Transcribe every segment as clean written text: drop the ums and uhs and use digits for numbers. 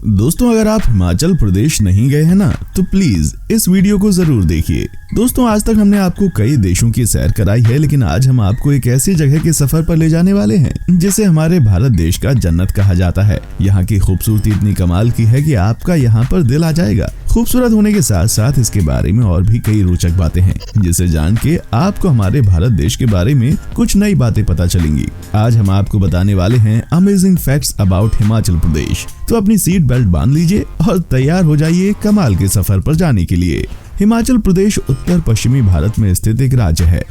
दोस्तों, अगर आप हिमाचल प्रदेश नहीं गए हैं ना, तो प्लीज इस वीडियो को जरूर देखिए। दोस्तों, आज तक हमने आपको कई देशों की सैर कराई है, लेकिन आज हम आपको एक ऐसी जगह के सफर पर ले जाने वाले हैं जिसे हमारे भारत देश का जन्नत कहा जाता है। यहाँ की खूबसूरती इतनी कमाल की है कि आपका यहाँ पर दिल आ जाएगा। खूबसूरत होने के साथ साथ इसके बारे में और भी कई रोचक बातें हैं, जिसे जान के आपको हमारे भारत देश के बारे में कुछ नई बातें पता चलेंगी। आज हम आपको बताने वाले हैं amazing facts about Himachal Pradesh. तो अपनी सीट बेल्ट बांध लीजिए और तैयार हो जाइए कमाल के सफर पर जाने के लिए। हिमाचल प्रदेश उत्तर पश्चिमी भारत में स्थित एक राज्य है।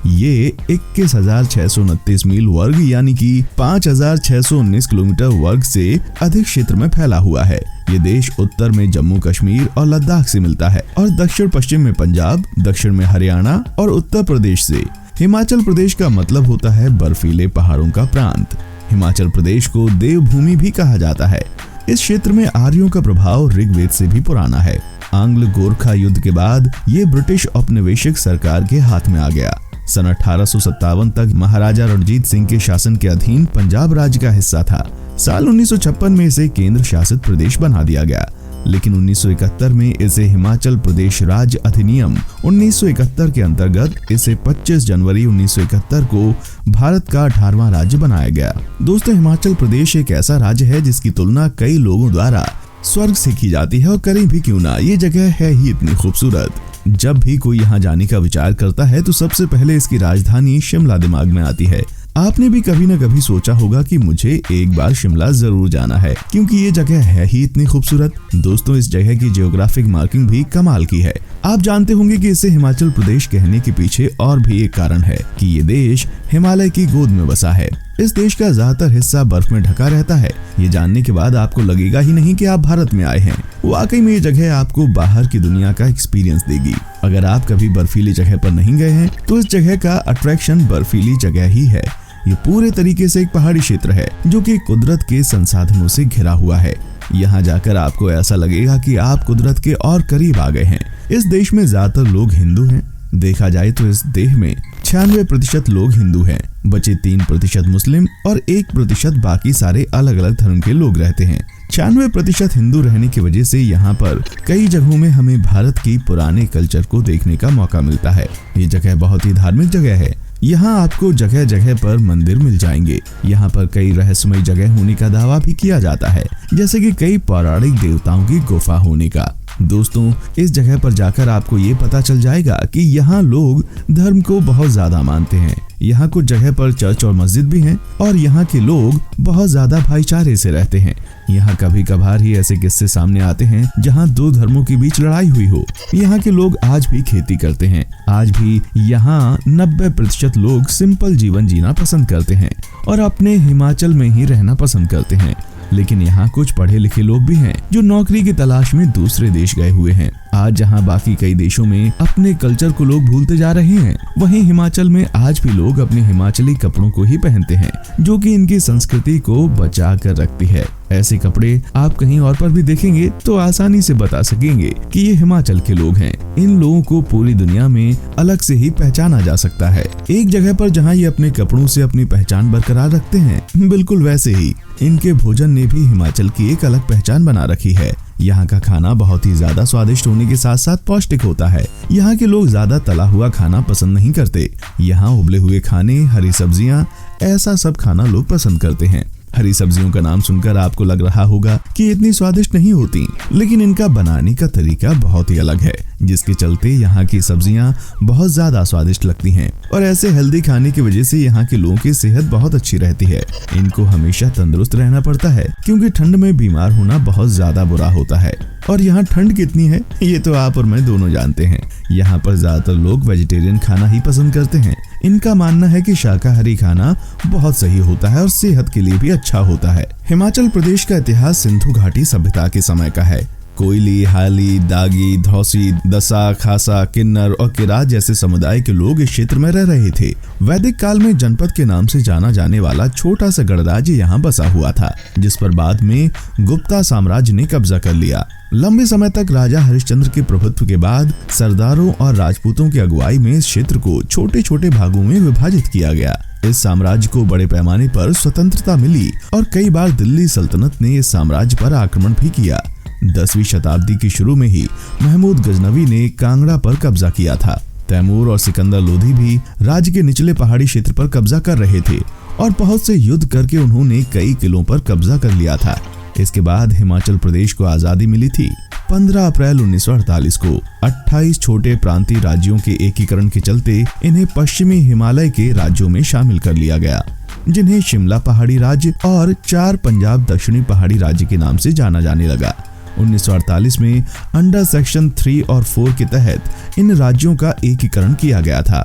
ये 21,629 मील वर्ग यानी कि 5,619 किलोमीटर वर्ग से अधिक क्षेत्र में फैला हुआ है। ये देश उत्तर में जम्मू कश्मीर और लद्दाख से मिलता है और दक्षिण पश्चिम में पंजाब, दक्षिण में हरियाणा और उत्तर प्रदेश से। हिमाचल प्रदेश का मतलब होता है बर्फीले पहाड़ों का प्रांत। हिमाचल प्रदेश को देवभूमि भी कहा जाता है। इस क्षेत्र में आर्यों का प्रभाव ऋग्वेद से भी पुराना है। आंग्ल गोरखा युद्ध के बाद ये ब्रिटिश औपनिवेशिक सरकार के हाथ में आ गया। सन 1857 तक महाराजा रणजीत सिंह के शासन के अधीन पंजाब राज्य का हिस्सा था। साल 1956 में इसे केंद्र शासित प्रदेश बना दिया गया, लेकिन 1971 में इसे हिमाचल प्रदेश राज्य अधिनियम 1971 के अंतर्गत इसे 25 जनवरी 1971 को भारत का 18वां राज्य बनाया गया। दोस्तों, हिमाचल प्रदेश एक ऐसा राज्य है जिसकी तुलना कई लोगों द्वारा स्वर्ग से की जाती है, और करें भी क्यों ना, ये जगह है ही इतनी खूबसूरत। जब भी कोई यहाँ जाने का विचार करता है तो सबसे पहले इसकी राजधानी शिमला दिमाग में आती है। आपने भी कभी न कभी सोचा होगा कि मुझे एक बार शिमला जरूर जाना है, क्योंकि ये जगह है ही इतनी खूबसूरत। दोस्तों, इस जगह की जियोग्राफिक मार्किंग भी कमाल की है। आप जानते होंगे कि इसे हिमाचल प्रदेश कहने के पीछे और भी एक कारण है कि ये देश हिमालय की गोद में बसा है। इस देश का ज्यादातर हिस्सा बर्फ में ढका रहता है। ये जानने के बाद आपको लगेगा ही नहीं कि आप भारत में आए हैं। वाकई में ये जगह आपको बाहर की दुनिया का एक्सपीरियंस देगी। अगर आप कभी बर्फीली जगह पर नहीं गए हैं तो इस जगह का अट्रैक्शन बर्फीली जगह ही है। ये पूरे तरीके से एक पहाड़ी क्षेत्र है जो कि कुदरत के संसाधनों से घिरा हुआ है। यहाँ जाकर आपको ऐसा लगेगा कि आप कुदरत के और करीब आ गए हैं। इस देश में ज्यादातर लोग हिंदू हैं। देखा जाए तो इस देश में 96% लोग हिंदू हैं, बचे 3% मुस्लिम और 1% बाकी सारे अलग अलग धर्म के लोग रहते हैं। 96% हिंदू रहने की वजह से यहाँ पर कई जगहों में हमें भारत की पुराने कल्चर को देखने का मौका मिलता है। ये जगह बहुत ही धार्मिक जगह है। यहाँ आपको जगह जगह पर मंदिर मिल जाएंगे। यहाँ पर कई रहस्यमय जगह होने का दावा भी किया जाता है, जैसे कि कई पौराणिक देवताओं की गुफा होने का। दोस्तों, इस जगह पर जाकर आपको ये पता चल जाएगा कि यहाँ लोग धर्म को बहुत ज्यादा मानते हैं। यहाँ कुछ जगह पर चर्च और मस्जिद भी हैं और यहाँ के लोग बहुत ज्यादा भाईचारे से रहते हैं। यहाँ कभी कभार ही ऐसे किस्से सामने आते हैं जहाँ दो धर्मों के बीच लड़ाई हुई हो। यहाँ के लोग आज भी खेती करते हैं। आज भी यहाँ 90% लोग सिंपल जीवन जीना पसंद करते हैं और अपने हिमाचल में ही रहना पसंद करते हैं। लेकिन यहाँ कुछ पढ़े लिखे लोग भी हैं जो नौकरी की तलाश में दूसरे देश गए हुए हैं। आज जहाँ बाकी कई देशों में अपने कल्चर को लोग भूलते जा रहे हैं, वहीं हिमाचल में आज भी लोग अपने हिमाचली कपड़ों को ही पहनते हैं, जो कि इनकी संस्कृति को बचा कर रखती है। ऐसे कपड़े आप कहीं और पर भी देखेंगे तो आसानी से बता सकेंगे कि ये हिमाचल के लोग हैं। इन लोगों को पूरी दुनिया में अलग से ही पहचाना जा सकता है। एक जगह पर जहाँ ये अपने कपड़ों से अपनी पहचान बरकरार रखते हैं, बिल्कुल वैसे ही इनके भोजन ने भी हिमाचल की एक अलग पहचान बना रखी है। यहाँ का खाना बहुत ही ज्यादा स्वादिष्ट होने के साथ साथ पौष्टिक होता है। यहाँ के लोग ज्यादा तला हुआ खाना पसंद नहीं करते। यहाँ उबले हुए खाने, हरी सब्जियाँ, ऐसा सब खाना लोग पसंद करते हैं। हरी सब्जियों का नाम सुनकर आपको लग रहा होगा कि इतनी स्वादिष्ट नहीं होती, लेकिन इनका बनाने का तरीका बहुत ही अलग है, जिसके चलते यहाँ की सब्जियाँ बहुत ज्यादा स्वादिष्ट लगती हैं। और ऐसे हेल्दी खाने की वजह से यहाँ के लोगों की सेहत बहुत अच्छी रहती है। इनको हमेशा तंदुरुस्त रहना पड़ता है, क्योंकि ठंड में बीमार होना बहुत ज्यादा बुरा होता है। और यहाँ ठंड कितनी है ये तो आप और मैं दोनों जानते हैं। यहाँ पर ज्यादातर लोग वेजिटेरियन खाना ही पसंद करते हैं। इनका मानना है कि शाकाहारी खाना बहुत सही होता है और सेहत के लिए भी अच्छा होता है। हिमाचल प्रदेश का इतिहास सिंधु घाटी सभ्यता के समय का है। कोयली, हाली, दागी, धौसी, दसा, खासा, किन्नर और किरात जैसे समुदाय के लोग इस क्षेत्र में रह रहे थे। वैदिक काल में जनपद के नाम से जाना जाने वाला छोटा सा गणराज्य यहाँ बसा हुआ था, जिस पर बाद में गुप्ता साम्राज्य ने कब्जा कर लिया। लंबे समय तक राजा हरिश्चंद्र के प्रभुत्व के बाद सरदारों और राजपूतों की अगुवाई में इस क्षेत्र को छोटे छोटे भागों में विभाजित किया गया। इस साम्राज्य को बड़े पैमाने पर स्वतंत्रता मिली और कई बार दिल्ली सल्तनत ने इस साम्राज्य पर आक्रमण भी किया। 10वीं शताब्दी के शुरू में ही महमूद गजनवी ने कांगड़ा पर कब्जा किया था। तैमूर और सिकंदर लोधी भी राज्य के निचले पहाड़ी क्षेत्र पर कब्जा कर रहे थे और बहुत से युद्ध करके उन्होंने कई किलों पर कब्जा कर लिया था। इसके बाद हिमाचल प्रदेश को आजादी मिली थी। 15 अप्रैल 1948 को 28 छोटे प्रांतीय राज्यों के एकीकरण के चलते इन्हें पश्चिमी हिमालय के राज्यों में शामिल कर लिया गया, जिन्हें शिमला पहाड़ी राज्य और 4 पंजाब दक्षिणी पहाड़ी राज्य के नाम से जाना जाने लगा। 1948 में अंडर सेक्शन 3 और 4 के तहत इन राज्यों का एकीकरण किया गया था।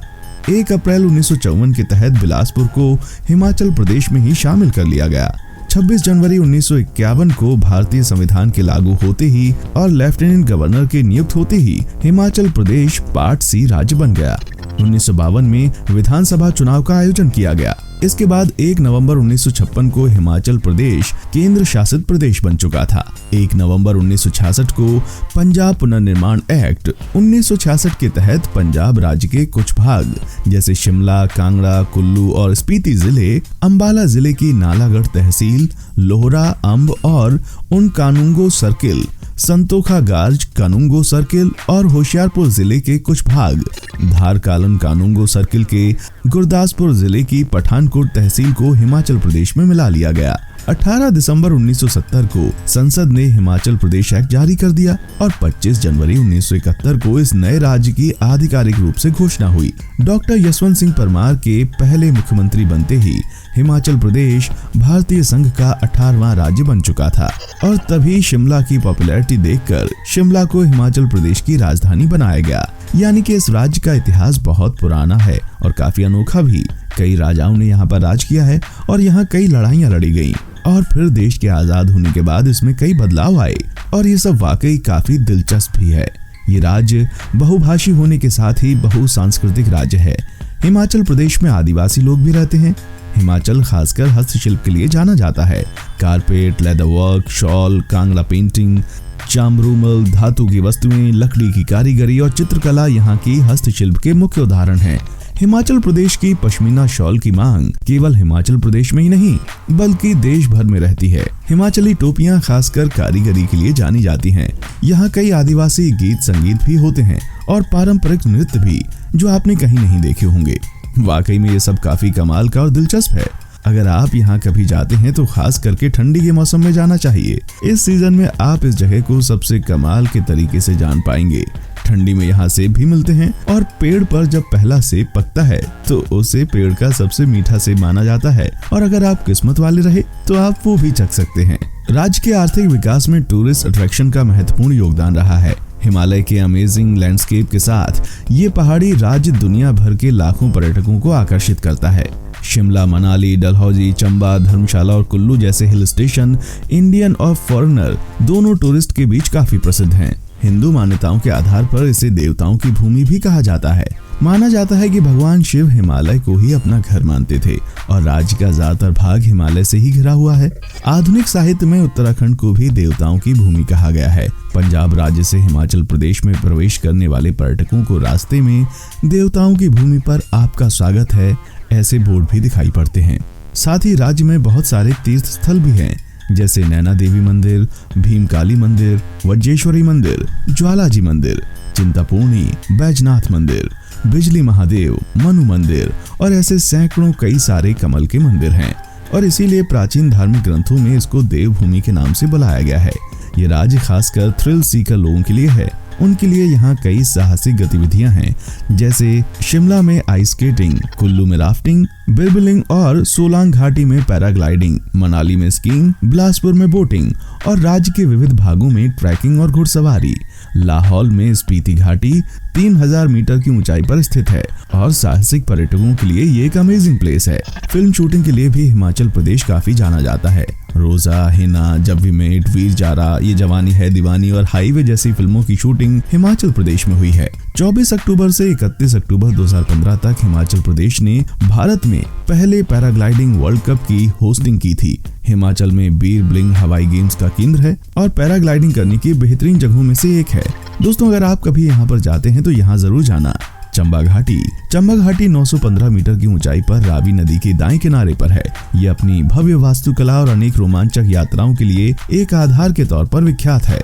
1 अप्रैल 1954 के तहत बिलासपुर को हिमाचल प्रदेश में ही शामिल कर लिया गया। 26 जनवरी 1951 को भारतीय संविधान के लागू होते ही और लेफ्टिनेंट गवर्नर के नियुक्त होते ही हिमाचल प्रदेश पार्ट सी राज्य बन गया। 1952 में विधानसभा चुनाव का आयोजन किया गया। इसके बाद 1 नवंबर 1956 को हिमाचल प्रदेश केंद्र शासित प्रदेश बन चुका था। 1 नवंबर 1966 को पंजाब पुनर्निर्माण एक्ट 1966 के तहत पंजाब राज्य के कुछ भाग जैसे शिमला, कांगड़ा, कुल्लू और स्पीति जिले, अंबाला जिले की नालागढ़ तहसील, लोहरा, अंब और उन कानूंगो सर्किल, संतोखा गार्ज कानूंगो सर्किल और होशियारपुर जिले के कुछ भाग, धार कालन कानूंगो सर्किल के गुरदासपुर जिले की पठानकोट तहसील को हिमाचल प्रदेश में मिला लिया गया। 18 दिसंबर 1970 को संसद ने हिमाचल प्रदेश एक्ट जारी कर दिया और 25 जनवरी 1971 को इस नए राज्य की आधिकारिक रूप से घोषणा हुई। डॉक्टर यशवंत सिंह परमार के पहले मुख्यमंत्री बनते ही हिमाचल प्रदेश भारतीय संघ का 18वां राज्य बन चुका था और तभी शिमला की पॉपुलैरिटी देखकर शिमला को हिमाचल प्रदेश की राजधानी बनाया गया। यानी कि इस राज्य का इतिहास बहुत पुराना है और काफी अनोखा भी। कई राजाओं ने यहाँ पर राज किया है और यहाँ कई लड़ाइयाँ लड़ी गयी और फिर देश के आजाद होने के बाद इसमें कई बदलाव आए और ये सब वाकई काफी दिलचस्प भी है। ये राज्य बहुभाषी होने के साथ ही बहुसांस्कृतिक राज्य है। हिमाचल प्रदेश में आदिवासी लोग भी रहते हैं। हिमाचल खासकर हस्तशिल्प के लिए जाना जाता है। Carpet, leather work, shawl, Kangra painting, चामरूमल, धातु की वस्तुएं, लकड़ी की कारीगरी और चित्रकला यहाँ की हस्तशिल्प के मुख्य उदाहरण हैं। हिमाचल प्रदेश की पश्मीना शॉल की मांग केवल हिमाचल प्रदेश में ही नहीं बल्कि देश भर में रहती है। हिमाचली टोपियां खासकर कारीगरी के लिए जानी जाती हैं। यहाँ कई आदिवासी गीत संगीत भी होते हैं और पारंपरिक नृत्य भी, जो आपने कहीं नहीं देखे होंगे। वाकई में ये सब काफी कमाल का और दिलचस्प है। अगर आप यहाँ कभी जाते हैं तो खास करके ठंडी के मौसम में जाना चाहिए। इस सीजन में आप इस जगह को सबसे कमाल के तरीके से जान पाएंगे। ठंडी में यहाँ सेब भी मिलते हैं और पेड़ पर जब पहला सेब पकता है तो उसे पेड़ का सबसे मीठा सेब माना जाता है और अगर आप किस्मत वाले रहे तो आप वो भी चख सकते हैं। राज्य के आर्थिक विकास में टूरिस्ट अट्रैक्शन का महत्वपूर्ण योगदान रहा है। हिमालय के अमेजिंग लैंडस्केप के साथ ये पहाड़ी राज्य दुनिया भर के लाखों पर्यटकों को आकर्षित करता है। शिमला, मनाली, डलहौजी, चंबा, धर्मशाला और कुल्लू जैसे हिल स्टेशन इंडियन और फॉरेनर दोनों टूरिस्ट के बीच काफी प्रसिद्ध हैं। हिंदू मान्यताओं के आधार पर इसे देवताओं की भूमि भी कहा जाता है। माना जाता है कि भगवान शिव हिमालय को ही अपना घर मानते थे और राज्य का ज्यादातर भाग हिमालय से ही घिरा हुआ है। आधुनिक साहित्य में उत्तराखंड को भी देवताओं की भूमि कहा गया है। पंजाब राज्य से हिमाचल प्रदेश में प्रवेश करने वाले पर्यटकों को रास्ते में देवताओं की भूमि पर आपका स्वागत है ऐसे बोर्ड भी दिखाई पड़ते हैं। साथ ही राज्य में बहुत सारे तीर्थ स्थल भी हैं, जैसे नैना देवी मंदिर, भीमकाली मंदिर, वज्रेश्वरी मंदिर, ज्वालाजी मंदिर, चिंतापूर्णी, बैजनाथ मंदिर, बिजली महादेव, मनु मंदिर और ऐसे सैकड़ों कई सारे कमल के मंदिर हैं और इसीलिए प्राचीन धार्मिक ग्रंथों में इसको देवभूमि के नाम से बुलाया गया है। ये राज्य खासकर थ्रिल सीकर लोगों के लिए है। उनके लिए यहाँ कई साहसिक गतिविधियां हैं, जैसे शिमला में आइस स्केटिंग, कुल्लू में राफ्टिंग बिरबिलिंग और सोलांग घाटी में पैराग्लाइडिंग, मनाली में स्कीइंग, बिलासपुर में बोटिंग और राज्य के विविध भागों में ट्रैकिंग और घुड़सवारी। लाहौल में स्पीति घाटी 3000 मीटर की ऊंचाई पर स्थित है और साहसिक पर्यटकों के लिए ये एक अमेजिंग प्लेस है। फिल्म शूटिंग के लिए भी हिमाचल प्रदेश काफी जाना जाता है। रोजा, हिना, जब वी मेट, वीर जारा, ये जवानी है दीवानी और हाईवे जैसी फिल्मों की शूटिंग हिमाचल प्रदेश में हुई है। 24 अक्टूबर से 31 अक्टूबर 2015 तक हिमाचल प्रदेश ने भारत में पहले पैराग्लाइडिंग वर्ल्ड कप की होस्टिंग की थी। हिमाचल में बीर-बिलिंग हवाई गेम्स का केंद्र है और पैराग्लाइडिंग करने की बेहतरीन जगहों में से एक है। दोस्तों, अगर आप कभी यहाँ पर जाते हैं तो यहाँ जरूर जाना। चंबा घाटी 915 मीटर की ऊंचाई पर रावी नदी के दाएं किनारे पर है। ये अपनी भव्य वास्तुकला और अनेक रोमांचक यात्राओं के लिए एक आधार के तौर पर विख्यात है।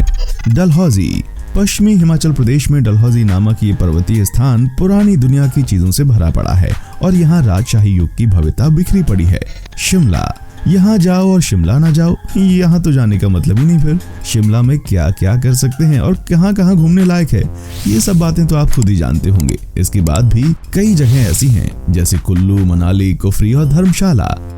डलहौजी, पश्चिमी हिमाचल प्रदेश में डलहौजी नामक ये पर्वतीय स्थान पुरानी दुनिया की चीजों से भरा पड़ा है और यहाँ राजशाही युग की भव्यता बिखरी पड़ी है। शिमला, यहाँ जाओ और शिमला ना जाओ, यहाँ तो जाने का मतलब ही नहीं। फिर शिमला में क्या क्या कर सकते हैं और कहाँ कहाँ घूमने लायक है, ये सब बातें तो आप खुद ही जानते होंगे। इसके बाद भी कई जगह ऐसी हैं जैसे कुल्लू, मनाली, कुफरी और धर्मशाला।